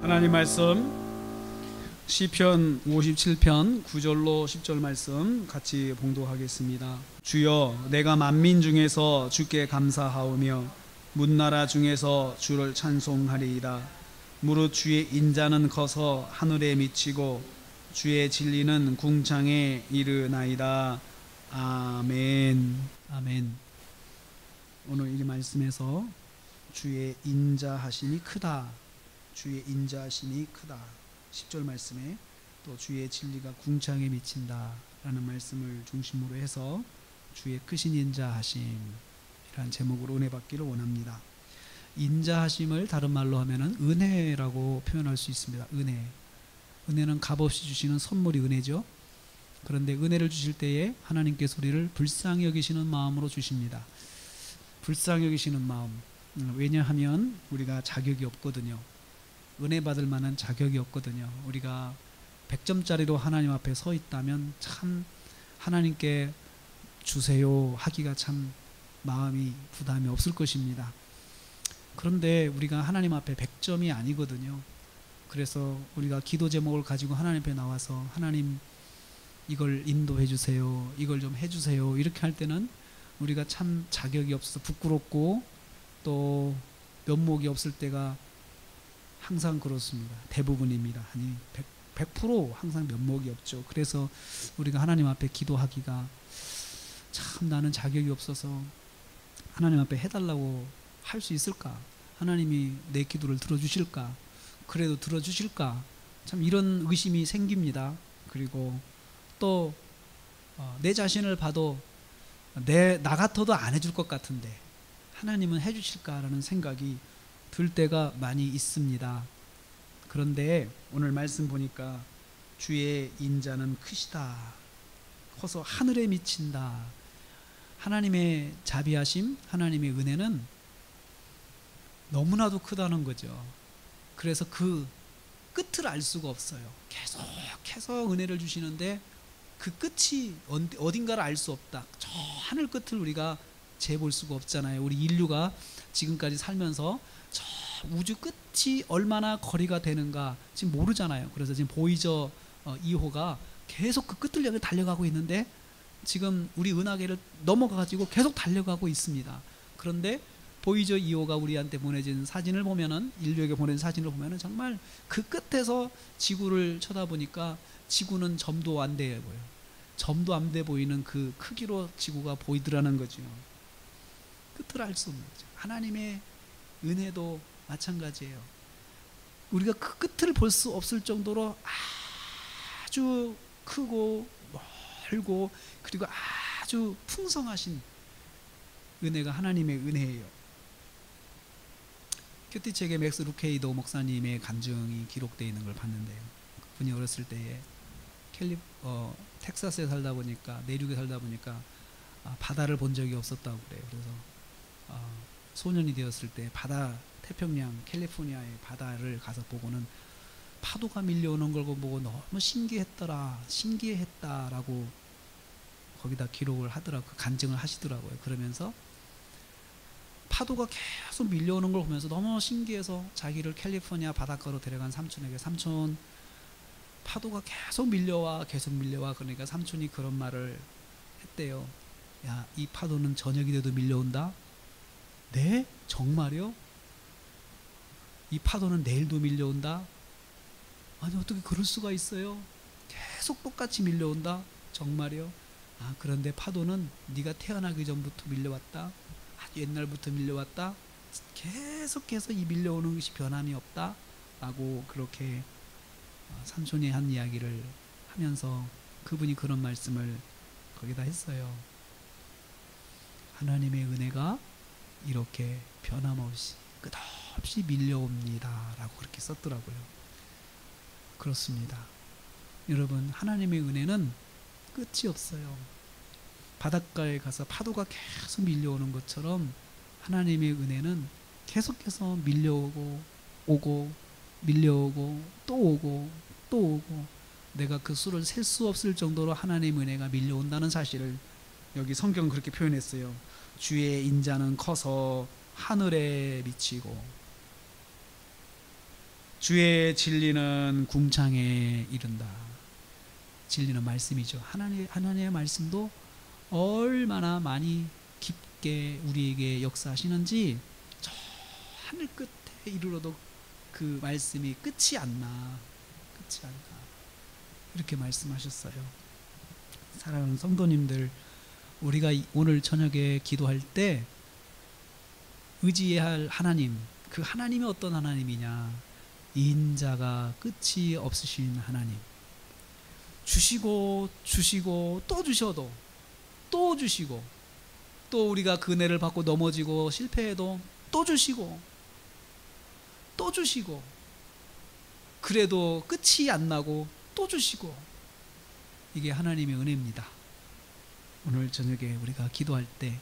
하나님 말씀 시편 57편 9절로 10절 말씀 같이 봉독하겠습니다. 주여, 내가 만민 중에서 주께 감사하오며 문나라 중에서 주를 찬송하리이다. 무릇 주의 인자는 커서 하늘에 미치고 주의 진리는 궁창에 이르나이다. 아멘. 아멘. 오늘 이 말씀에서 주의 인자하심이 크다, 주의 인자하심이 크다, 10절 말씀에 또 주의 진리가 궁창에 미친다 라는 말씀을 중심으로 해서 주의 크신 인자하심이라는 제목으로 은혜 받기를 원합니다. 인자하심을 다른 말로 하면은 은혜라고 표현할 수 있습니다. 은혜는 값없이 주시는 선물이 은혜죠. 그런데 은혜를 주실 때에 하나님께서 우리를 불쌍히 여기시는 마음으로 주십니다. 불쌍히 여기시는 마음. 왜냐하면 우리가 자격이 없거든요. 은혜 받을 만한 자격이 없거든요. 우리가 100점짜리로 하나님 앞에 서 있다면 참 하나님께 주세요 하기가 참 마음이 부담이 없을 것입니다. 그런데 우리가 하나님 앞에 100점이 아니거든요. 그래서 우리가 기도 제목을 가지고 하나님 앞에 나와서 하나님 이걸 인도해 주세요, 이걸 좀 해주세요 이렇게 할 때는 우리가 참 자격이 없어서 부끄럽고 또 면목이 없을 때가 항상 그렇습니다. 대부분입니다. 아니 100% 항상 면목이 없죠. 그래서 우리가 하나님 앞에 기도하기가 참 나는 자격이 없어서 하나님 앞에 해달라고 할 수 있을까? 하나님이 내 기도를 들어주실까? 그래도 들어주실까? 참 이런 의심이 생깁니다. 그리고 또 내 자신을 봐도 나 같아도 안 해줄 것 같은데 하나님은 해주실까라는 생각이 들 때가 많이 있습니다. 그런데 오늘 말씀 보니까 주의 인자는 크시다, 커서 하늘에 미친다. 하나님의 자비하심, 하나님의 은혜는 너무나도 크다는 거죠. 그래서 그 끝을 알 수가 없어요. 계속해서 은혜를 주시는데 그 끝이 어딘가를 알 수 없다. 저 하늘 끝을 우리가 재볼 수가 없잖아요. 우리 인류가 지금까지 살면서 저 우주 끝이 얼마나 거리가 되는가 지금 모르잖아요. 그래서 지금 보이저 2호가 계속 그 끝을 향해 달려가고 있는데 지금 우리 은하계를 넘어가가지고 계속 달려가고 있습니다. 그런데 보이저 2호가 우리한테 보내진 사진을 보면은, 인류에게 보낸 사진을 보면은 정말 그 끝에서 지구를 쳐다보니까 지구는 점도 안 돼 보여요. 점도 안 돼 보이는 그 크기로 지구가 보이더라는 거죠. 끝을 알 수 없는 거죠. 하나님의 은혜도 마찬가지예요. 우리가 그 끝을 볼 수 없을 정도로 아주 크고 멀고 그리고 아주 풍성하신 은혜가 하나님의 은혜예요. 큐티책에 맥스 루케이도 목사님의 간증이 기록되어 있는 걸 봤는데요. 그분이 어렸을 때에 텍사스에 살다 보니까, 내륙에 살다 보니까 바다를 본 적이 없었다고 그래요. 그래서 소년이 되었을 때 태평양 캘리포니아의 바다를 가서 보고는 파도가 밀려오는 걸 보고 너무 신기했다라고 거기다 기록을 하더라고요. 간증을 하시더라고요. 그러면서 파도가 계속 밀려오는 걸 보면서 너무 신기해서 자기를 캘리포니아 바닷가로 데려간 삼촌에게, 삼촌 파도가 계속 밀려와 그러니까 삼촌이 그런 말을 했대요. 야, 이 파도는 저녁이 돼도 밀려온다? 네? 정말요? 이 파도는 내일도 밀려온다? 아니 어떻게 그럴 수가 있어요? 계속 똑같이 밀려온다? 정말요? 그런데 파도는 네가 태어나기 전부터 밀려왔다? 아주 옛날부터 밀려왔다? 계속해서 이 밀려오는 것이 변함이 없다? 라고 그렇게 삼촌이 한 이야기를 하면서 그분이 그런 말씀을 거기다 했어요. 하나님의 은혜가 이렇게 변함없이 끝없이 밀려옵니다 라고 그렇게 썼더라고요. 그렇습니다. 여러분, 하나님의 은혜는 끝이 없어요. 바닷가에 가서 파도가 계속 밀려오는 것처럼 하나님의 은혜는 계속해서 밀려오고 밀려오고 또 오고 내가 그 수를 셀 수 없을 정도로 하나님의 은혜가 밀려온다는 사실을 여기 성경은 그렇게 표현했어요. 주의 인자는 커서 하늘에 미치고 주의 진리는 궁창에 이른다. 진리는 말씀이죠. 하나님의 말씀도 얼마나 많이 깊게 우리에게 역사하시는지 저 하늘 끝에 이르러도 그 말씀이 끝이 안 나. 이렇게 말씀하셨어요. 사랑하는 성도님들, 우리가 오늘 저녁에 기도할 때 의지해야 할 하나님, 그 하나님이 어떤 하나님이냐? 인자가 끝이 없으신 하나님. 주시고 또 주셔도 또 주시고, 또 우리가 그 은혜를 받고 넘어지고 실패해도 또 주시고 또 주시고, 그래도 끝이 안 나고 또 주시고, 이게 하나님의 은혜입니다. 오늘 저녁에 우리가 기도할 때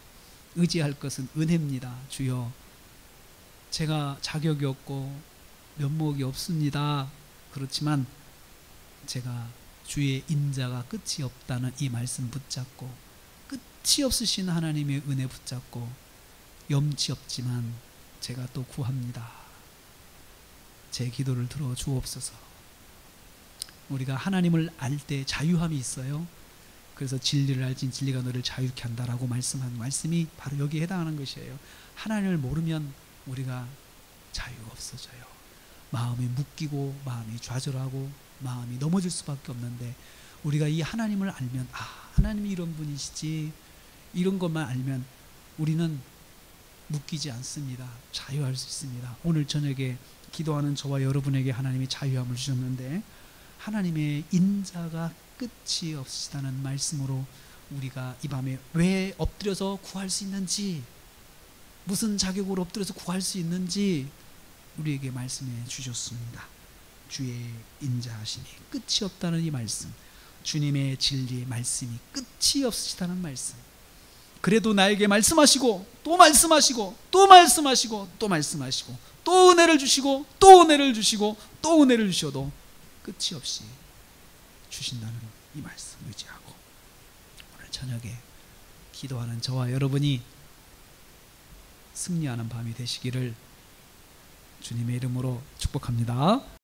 의지할 것은 은혜입니다. 주여, 제가 자격이 없고 면목이 없습니다. 그렇지만 제가 주의 인자가 끝이 없다는 이 말씀 붙잡고, 끝이 없으신 하나님의 은혜 붙잡고, 염치 없지만 제가 또 구합니다. 제 기도를 들어 주옵소서. 우리가 하나님을 알 때 자유함이 있어요. 그래서 진리를 알진 진리가 너를 자유케 한다라고 말씀한 말씀이 바로 여기에 해당하는 것이에요. 하나님을 모르면 우리가 자유가 없어져요. 마음이 묶이고 마음이 좌절하고 마음이 넘어질 수밖에 없는데, 우리가 이 하나님을 알면, 하나님이 이런 분이시지, 이런 것만 알면 우리는 묶이지 않습니다. 자유할 수 있습니다. 오늘 저녁에 기도하는 저와 여러분에게 하나님이 자유함을 주셨는데, 하나님의 인자가 끝이 없으시다는 말씀으로 우리가 이 밤에 왜 엎드려서 구할 수 있는지, 무슨 자격으로 엎드려서 구할 수 있는지 우리에게 말씀해 주셨습니다. 주의 인자하심이 끝이 없다는 이 말씀, 주님의 진리 말씀이 끝이 없으시다는 말씀. 그래도 나에게 말씀하시고 또 말씀하시고 또 말씀하시고 또 말씀하시고 또 은혜를 주시고 또 은혜를 주시고 또 은혜를 주셔도 끝이 없이 주신다는 이 말씀 의지하고, 오늘 저녁에 기도하는 저와 여러분이 승리하는 밤이 되시기를 주님의 이름으로 축복합니다.